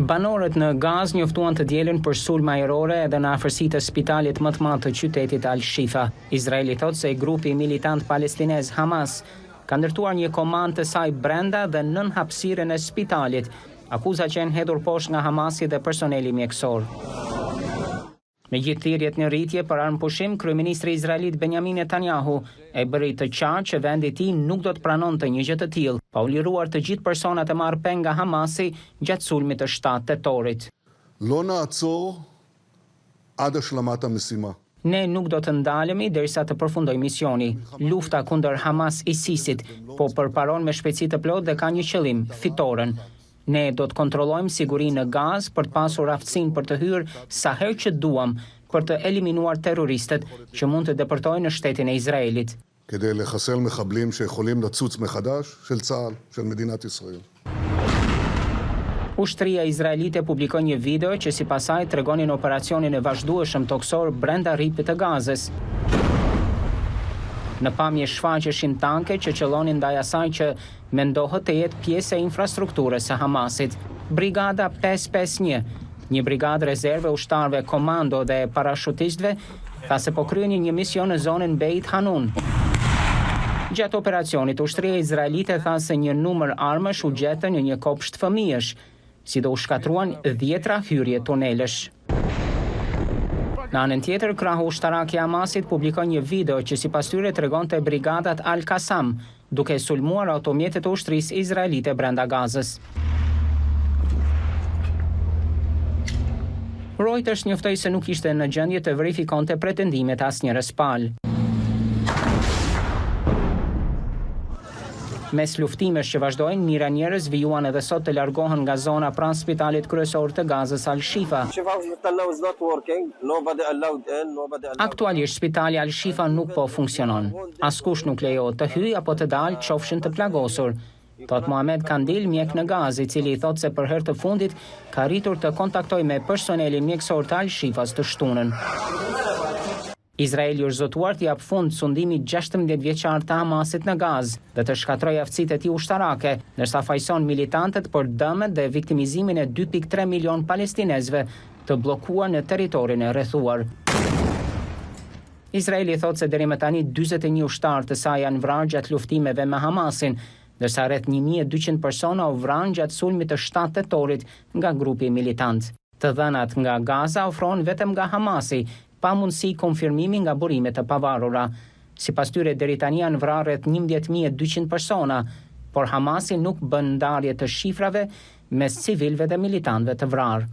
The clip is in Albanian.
Banorët në Gaz njoftuan të dielën për sulm ajrore edhe në afërsitë të spitalit më të madh të qytetit Al-Shifa. Izraeli thotë se grupi militant palestinez Hamas ka ndërtuar një komandë të saj brenda dhe nën hapësirën e spitalit, akuza që janë hedhur poshtë nga Hamasi dhe personeli mjekësor. Me gjithë thirrjet në rritje për armëpushim, kryeministri izraelit Benjamin Netanyahu e bëri të qartë që vendi i tij nuk do të pranonte një gjë të tillë, pa u liruar të gjithë personat e marrë peng nga Hamasi gjatë sulmit të 7 tetorit. לא נעצור עד השלמת המשימה. Ne nuk do të ndalemi derisa të përfundoj misioni. Lufta kundër Hamas ISIS-it po përparon me shpejtësi të plotë dhe ka një qëllim, fitoren. Ne do të kontrollojmë sigurinë në Gaz për të pasur aftësinë për të hyrë sa herë që duam për të eliminuar terroristët që mund të deportohen në shtetin e Izraelit. כדי לחסל מחבלים שיכולים לצוץ מחדש של צה"ל, של מדינת ישראל. Ushtria izraelite publikoi një video që sipas saj tregonin operacionin e vazhdueshëm toksor brenda rripit të Gazës. Në pamje shfaqeshin tanke që qëllonin ndaj asaj që mendohet të jetë pjesë e infrastrukturës së Hamasit. Brigada 551, një brigadë rezerve ushtarëve komando dhe parashutistëve, tha se po kryenin një mision në zonën Beit Hanun. Gjatë operacionit, ushtria izraelite tha se një numër armësh u gjetën në një kopsht fëmijësh, si do u shkatruan 10 hyrje tunelësh. Në anën tjetër, krahu ushtarak i Hamasit publikoi një video që sipas tyre tregonte brigadat Al-Qassam duke sulmuar automjetet e ushtrisë izraelite brenda Gazës. Reuters njoftoi se nuk ishte në gjendje të verifikonte pretendimet e asnjëres palë. Mes luftimesh që vazhdojnë, mijëra njerëz vijuan edhe sot të largohen nga zona pranë spitalit kryesor të Gazës Al-Shifa. Aktualisht spitali Al-Shifa nuk po funksionon. Askush nuk lejohet të hyjë apo të dalë qofshin të plagosur. Thot Mohamed Kandil, mjek në Gazë, i cili thotë se për herë të fundit ka arritur të kontaktojë me personelin mjekësor të Al-Shifas të shtunën. Izraeli është zotuar të jap fund sundimit 16 vjeçar të Hamasit në Gazë dhe të shkatrojë aftësitë e tij ushtarake, ndërsa fajson militantët për dëmet dhe viktimizimin e 2.3 milion palestinezëve të bllokuar në territorin e rrethuar. Izraeli thotë se deri më tani 41 ushtarë të saj janë vrarë gjatë luftimeve me Hamasin, ndërsa rreth 1200 persona u vranë gjatë sulmit të 7 tetorit nga grupi militant. Të dhënat nga Gaza ofrohen vetëm nga Hamasi, pa mundësi konfirmimi nga burimet të pavarura. Sipas tyre deri tani janë vrarë rreth 11.200 persona, por Hamasi nuk bën ndarje të shifrave mes civilëve dhe militantëve të vrarë.